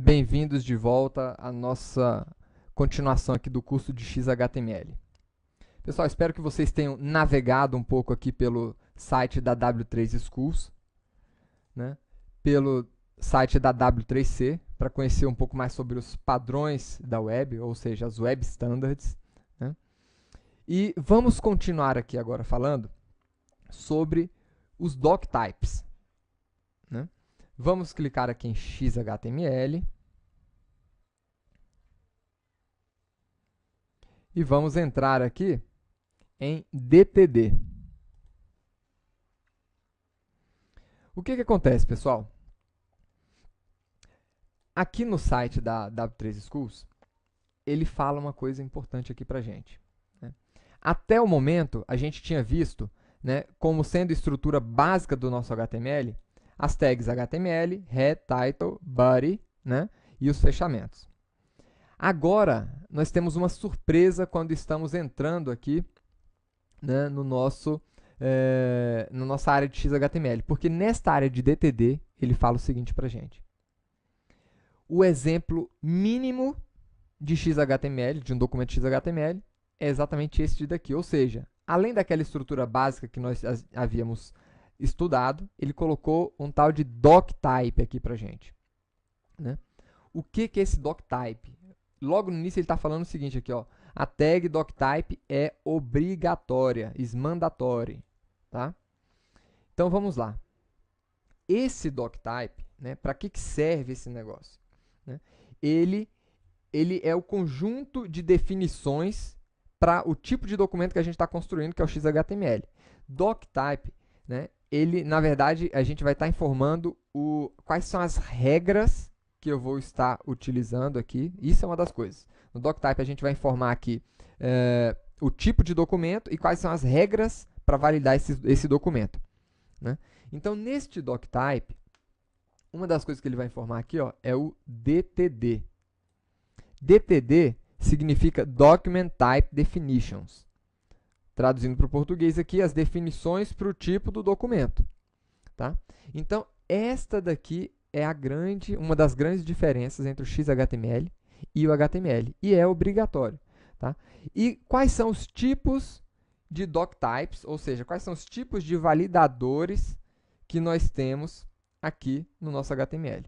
Bem-vindos de volta à nossa continuação aqui do curso de XHTML. Pessoal, espero que vocês tenham navegado um pouco aqui pelo site da W3 Schools, né? Pelo site da W3C, para conhecer um pouco mais sobre os padrões da web, ou seja, as web standards, né? E vamos continuar aqui agora falando sobre os doctypes, né? Vamos clicar aqui em XHTML e vamos entrar aqui em DTD. O que acontece, pessoal? Aqui no site da W3 Schools, ele fala uma coisa importante aqui para gente, né? Até o momento, a gente tinha visto, né, como sendo estrutura básica do nosso HTML, as tags HTML, head, title, body, né, e os fechamentos. Agora, nós temos uma surpresa quando estamos entrando aqui, né, na nossa área de XHTML, porque nesta área de DTD, ele fala o seguinte para a gente. O exemplo mínimo de XHTML, de um documento XHTML, é exatamente esse daqui, ou seja, além daquela estrutura básica que nós havíamos estudado, ele colocou um tal de doctype aqui para a gente, né? O que é esse doctype? Logo no início ele está falando o seguinte aqui, ó, a tag doctype é obrigatória, is mandatory, tá? Então vamos lá. Esse doctype, né, para que serve esse negócio? Né? Ele é o conjunto de definições para o tipo de documento que a gente está construindo, que é o XHTML. Doctype, né, ele, na verdade, a gente vai estar informando quais são as regras que eu vou estar utilizando aqui. Isso é uma das coisas. No doctype, a gente vai informar aqui o tipo de documento e quais são as regras para validar esse documento, né? Então, neste doctype, uma das coisas que ele vai informar aqui, ó, é o DTD. DTD significa Document Type Definitions. Traduzindo para o português aqui, as definições para o tipo do documento, tá? Então, esta daqui é uma das grandes diferenças entre o XHTML e o HTML, e é obrigatório, tá? E quais são os tipos de doctypes, ou seja, quais são os tipos de validadores que nós temos aqui no nosso HTML,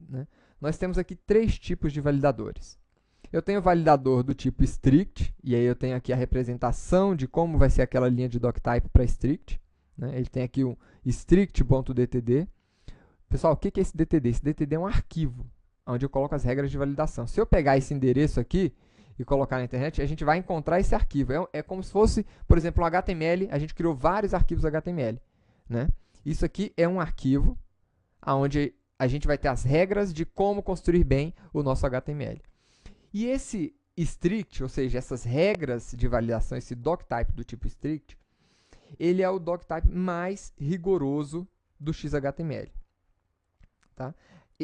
né? Nós temos aqui 3 tipos de validadores. Eu tenho o validador do tipo strict, e aí eu tenho aqui a representação de como vai ser aquela linha de doctype para strict, né? Ele tem aqui um strict.dtd. Pessoal, o que é esse DTD? Esse DTD é um arquivo, onde eu coloco as regras de validação. Se eu pegar esse endereço aqui e colocar na internet, a gente vai encontrar esse arquivo. É como se fosse, por exemplo, um HTML, a gente criou vários arquivos HTML, né? Isso aqui é um arquivo onde a gente vai ter as regras de como construir bem o nosso HTML. E esse strict, ou seja, essas regras de validação, esse doctype do tipo strict, ele é o doctype mais rigoroso do XHTML. Tá?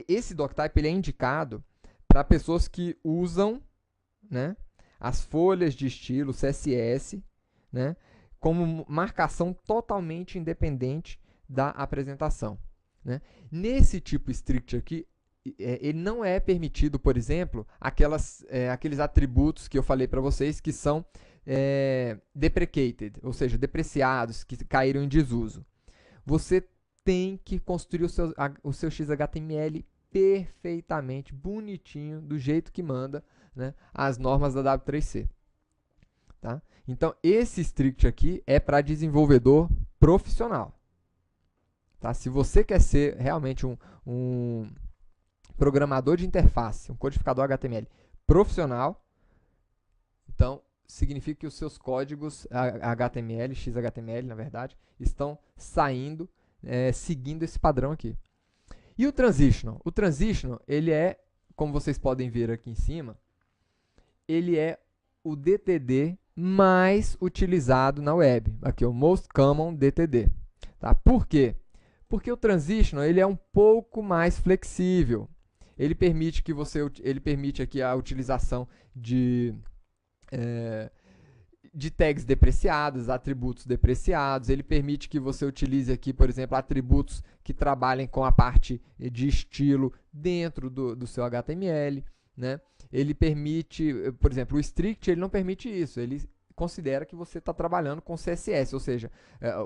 Esse doctype ele é indicado para pessoas que usam, né, as folhas de estilo CSS, né, como marcação totalmente independente da apresentação, né? Nesse tipo strict aqui, ele não é permitido, por exemplo, aqueles atributos que eu falei para vocês que são deprecated, ou seja, depreciados, que caíram em desuso. Você tem que construir o seu XHTML perfeitamente, bonitinho, do jeito que manda, né, as normas da W3C. Tá? Então, esse strict aqui é para desenvolvedor profissional. Tá? Se você quer ser realmente um programador de interface, um codificador HTML profissional, então significa que os seus códigos HTML, XHTML, na verdade, estão saindo, seguindo esse padrão aqui. E o transitional? O transitional, ele é, como vocês podem ver aqui em cima, ele é o DTD mais utilizado na web. Aqui é o Most Common DTD. Tá? Por quê? Porque o transitional ele é um pouco mais flexível. Ele permite aqui a utilização de tags depreciadas, atributos depreciados. Ele permite que você utilize aqui, por exemplo, atributos que trabalhem com a parte de estilo dentro do seu HTML, né? Ele permite, por exemplo, o strict, ele não permite isso. Ele considera que você está trabalhando com CSS, ou seja,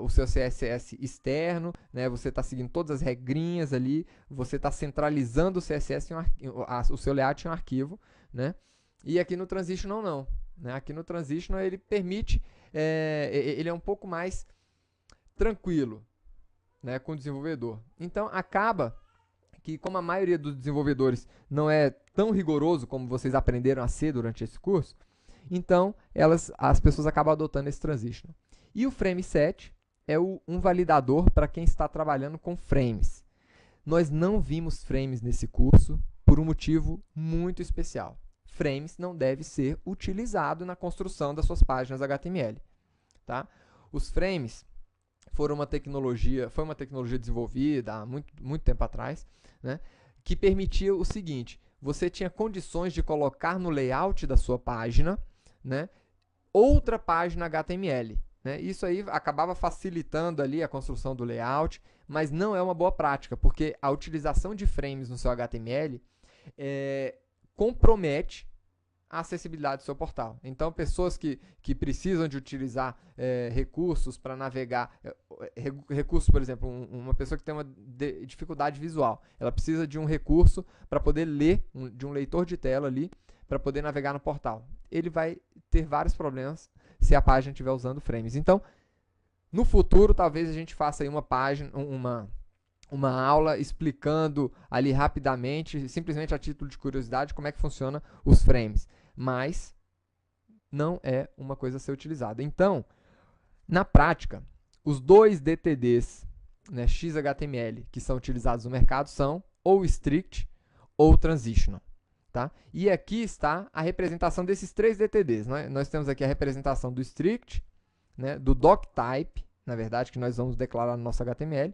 o seu CSS externo, né? Você está seguindo todas as regrinhas ali, você está centralizando o CSS, o seu layout em um arquivo, né? E aqui no Transitional não. Né? Aqui no Transitional ele permite, ele é um pouco mais tranquilo, né, com o desenvolvedor. Então acaba que, como a maioria dos desenvolvedores não é tão rigoroso como vocês aprenderam a ser durante esse curso, então as pessoas acabam adotando esse Transitional. E o Frame Set é um validador para quem está trabalhando com frames. Nós não vimos frames nesse curso por um motivo muito especial. Frames não deve ser utilizado na construção das suas páginas HTML. Tá? Os frames foi uma tecnologia desenvolvida há muito tempo atrás, né, que permitia o seguinte: você tinha condições de colocar no layout da sua página, né, outra página HTML. Né? Isso aí acabava facilitando ali a construção do layout, mas não é uma boa prática, porque a utilização de frames no seu HTML compromete a acessibilidade do seu portal. Então, pessoas que precisam de utilizar recursos para navegar, recursos, por exemplo, uma pessoa que tem uma dificuldade visual, ela precisa de um recurso para poder ler, de um leitor de tela ali, para poder navegar no portal. Ele vai ter vários problemas se a página estiver usando frames. Então, no futuro, talvez a gente faça aí uma aula explicando ali rapidamente, simplesmente a título de curiosidade, como é que funciona os frames. Mas não é uma coisa a ser utilizada. Então, na prática, os dois DTDs, né, XHTML, que são utilizados no mercado são ou strict ou transitional. Tá? E aqui está a representação desses três DTDs. Né? Nós temos aqui a representação do strict, né, do doctype, na verdade, que nós vamos declarar no nosso HTML,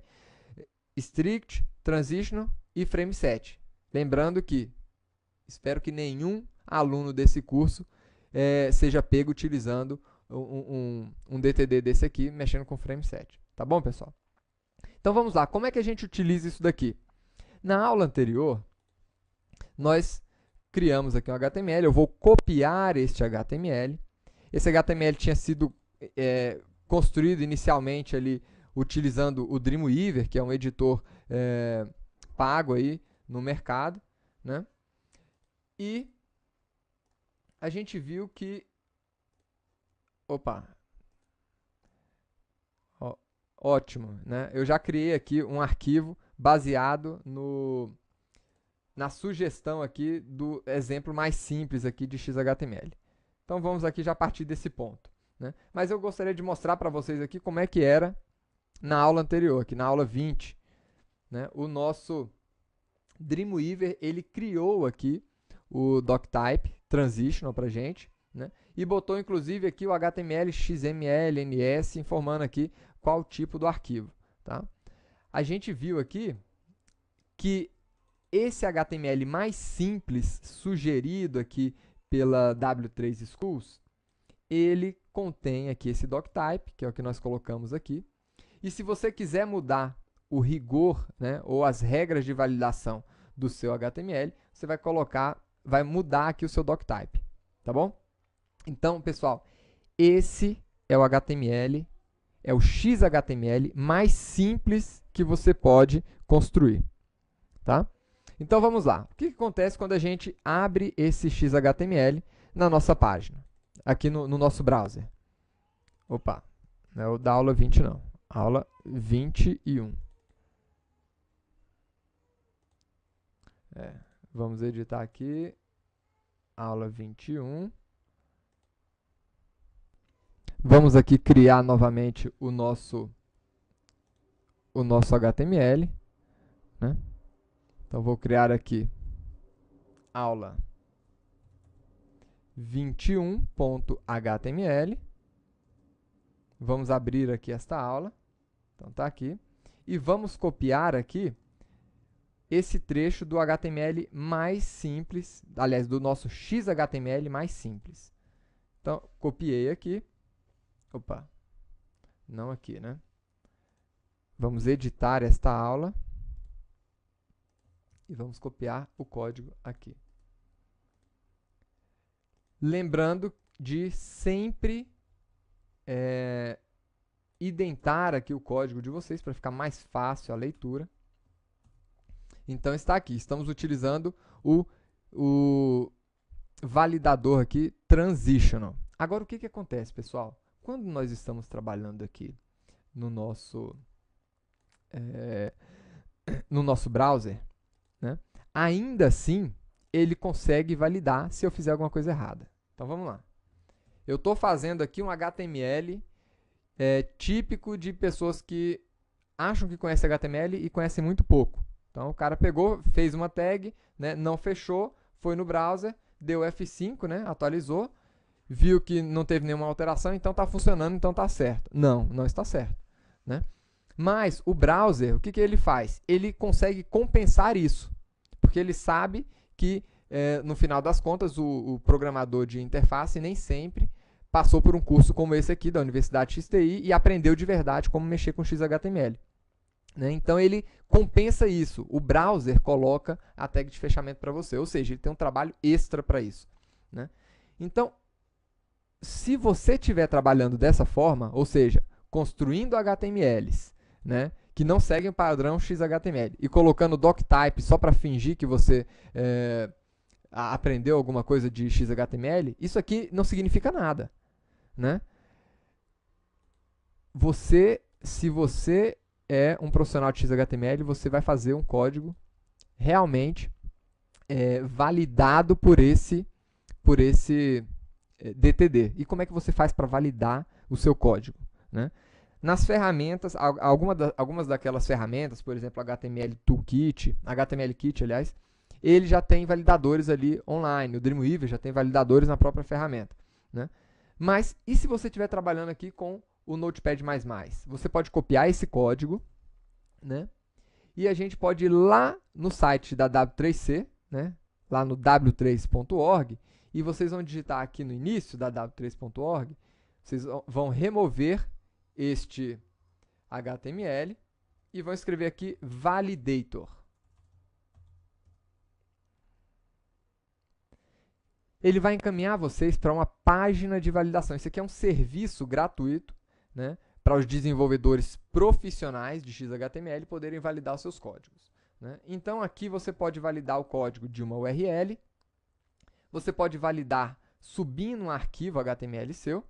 strict, transitional e frame set. Lembrando que espero que nenhum aluno desse curso seja pego utilizando um DTD desse aqui, mexendo com frame set. Tá bom, pessoal? Então vamos lá, como é que a gente utiliza isso daqui? Na aula anterior, nós criamos aqui um HTML, eu vou copiar este HTML. Esse HTML tinha sido construído inicialmente ali utilizando o Dreamweaver, que é um editor pago aí no mercado, né? E a gente viu que... Opa! Ó, ótimo, né? Eu já criei aqui um arquivo baseado na sugestão aqui do exemplo mais simples aqui de XHTML. Então vamos aqui já partir desse ponto, né? Mas eu gostaria de mostrar para vocês aqui como é que era na aula anterior, aqui na aula 20, né? O nosso Dreamweaver, ele criou aqui o doctype transitional para a gente, né? E botou inclusive aqui o HTML, XML, NS, informando aqui qual o tipo do arquivo. Tá? A gente viu aqui que esse HTML mais simples, sugerido aqui pela W3 Schools, ele contém aqui esse doctype, que é o que nós colocamos aqui. E se você quiser mudar o rigor, né, ou as regras de validação do seu HTML, você vai mudar aqui o seu doctype, tá bom? Então, pessoal, esse é o HTML, é o XHTML mais simples que você pode construir, tá? Então, vamos lá. O que acontece quando a gente abre esse XHTML na nossa página, aqui no nosso browser? Opa, não é o da aula 20 não, aula 21. Vamos editar aqui, aula 21. Vamos aqui criar novamente o nosso HTML, né? Então, vou criar aqui aula 21.html. Vamos abrir aqui esta aula. Então, está aqui. E vamos copiar aqui esse trecho do HTML mais simples, aliás, do nosso XHTML mais simples. Então, copiei aqui, Opa, não aqui, né? Vamos editar esta aula e vamos copiar o código aqui. Lembrando de sempre identar aqui o código de vocês para ficar mais fácil a leitura. Então está aqui, estamos utilizando o validador aqui, transitional. Agora o que acontece, pessoal? Quando nós estamos trabalhando aqui no nosso browser, né, ainda assim ele consegue validar se eu fizer alguma coisa errada. Então vamos lá. Eu estou fazendo aqui um HTML típico de pessoas que acham que conhecem HTML e conhecem muito pouco. Então o cara pegou, fez uma tag, né, não fechou, foi no browser, deu F5, né, atualizou, viu que não teve nenhuma alteração, então está funcionando, então está certo. Não, não está certo, né? Mas o browser, o que ele faz? Ele consegue compensar isso, porque ele sabe que no final das contas o programador de interface nem sempre passou por um curso como esse aqui da Universidade XTI e aprendeu de verdade como mexer com XHTML. Né? Então ele compensa isso. O browser coloca a tag de fechamento para você, ou seja, ele tem um trabalho extra para isso. Né? Então, se você estiver trabalhando dessa forma, ou seja, construindo HTMLs, né, que não seguem o padrão XHTML e colocando doctype só para fingir que você aprendeu alguma coisa de XHTML, isso aqui não significa nada. Né? Se você é um profissional de XHTML, você vai fazer um código realmente validado por esse DTD. E como é que você faz para validar o seu código? Né? Nas ferramentas, algumas daquelas ferramentas, por exemplo, HTML Toolkit, HTML-Kit, aliás, ele já tem validadores ali online. O Dreamweaver já tem validadores na própria ferramenta. Né? Mas, e se você estiver trabalhando aqui com o Notepad++? Você pode copiar esse código, né? E a gente pode ir lá no site da W3C, né? Lá no w3.org, e vocês vão digitar aqui no início da w3.org, vocês vão remover este HTML e vão escrever aqui validator. Ele vai encaminhar vocês para uma página de validação. Isso aqui é um serviço gratuito, né, para os desenvolvedores profissionais de XHTML poderem validar os seus códigos. Né? Então, aqui você pode validar o código de uma URL, você pode validar subindo um arquivo HTML seu,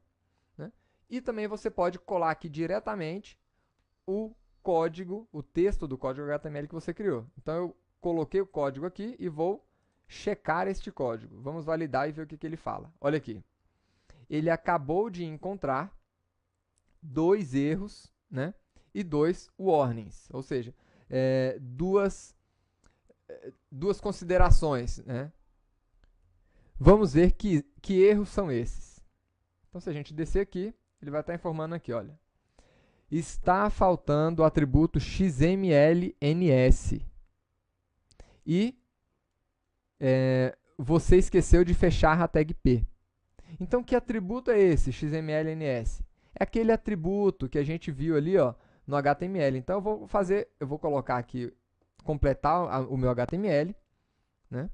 né? E também você pode colar aqui diretamente o código, o texto do código HTML que você criou. Então, eu coloquei o código aqui e vou checar este código. Vamos validar e ver o que ele fala. Olha aqui. Ele acabou de encontrar 2 erros, né, e 2 warnings, ou seja, duas considerações. Né? Vamos ver que erros são esses. Então, se a gente descer aqui, ele vai estar informando aqui, olha. Está faltando o atributo XMLNS. E você esqueceu de fechar a tag P. Então, que atributo é esse, XMLNS? É aquele atributo que a gente viu ali, ó, no HTML. Então, eu vou colocar aqui, completar o meu HTML, né,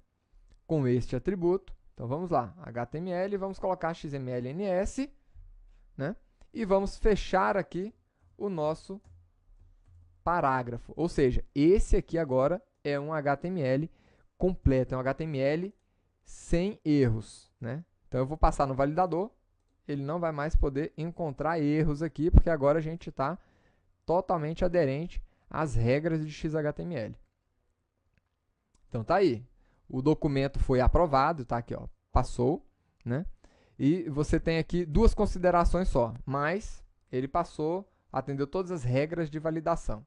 com este atributo. Então, vamos lá, HTML, vamos colocar XMLNS, né, e vamos fechar aqui o nosso parágrafo. Ou seja, esse aqui agora é um HTML completo, é um HTML sem erros, né? Então eu vou passar no validador, ele não vai mais poder encontrar erros aqui, porque agora a gente está totalmente aderente às regras de XHTML. Então tá aí, o documento foi aprovado, tá aqui, ó, passou, né? E você tem aqui 2 considerações só, mas ele passou, atendeu todas as regras de validação.